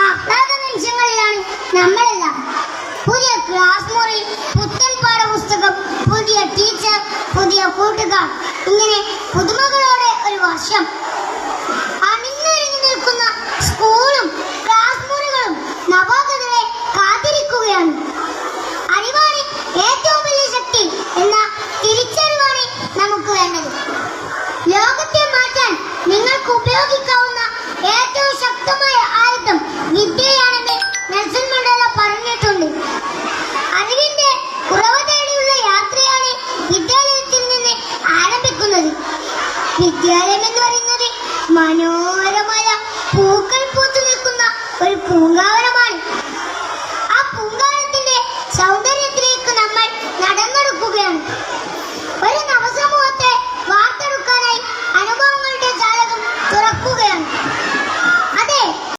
ആഹ്ലാദ നിമിഷങ്ങളിലാണ് നമ്മളെല്ലാം. പുതിയ ക്ലാസ് മുറി, പുത്തൻ പാഠപുസ്തകം, പുതിയ ടീച്ചർ, പുതിയ കൂട്ടുകാർ, ഇങ്ങനെ പുതുമകളോടെ ഒരു വർഷം. അണിഞ്ഞൊരുങ്ങി നിൽക്കുന്ന സ്കൂളും ക്ലാസ് മുറികളും നവാഗതരെ കാത്തിരിക്കുകയാണ്. അറിവാണ് ഏറ്റവും വലിയ ശക്തി എന്ന തിരിച്ചറിവാണ് നമുക്ക് വേണ്ടത്. ലോകത്തെ മാറ്റാൻ നിങ്ങൾക്ക് ഉപയോഗിക്കാവുന്ന ഏറ്റവും ശക്തമായ ആയുധം വിദ്യയാണെന്ന് നെൽസൺ മണ്ടേല പറഞ്ഞിട്ടുണ്ട്. അറിവിന്റെ ഉറവ തേടിയുള്ള യാത്രയാണ് വിദ്യാലയത്തിൽ നിന്ന് ആരംഭിക്കുന്നത്. വിദ്യാലയം എന്ന് പറയുന്നത് മനോഹരമായ പൂക്കൾ പൂത്തു നിൽക്കുന്ന ഒരു പൂങ്കാവ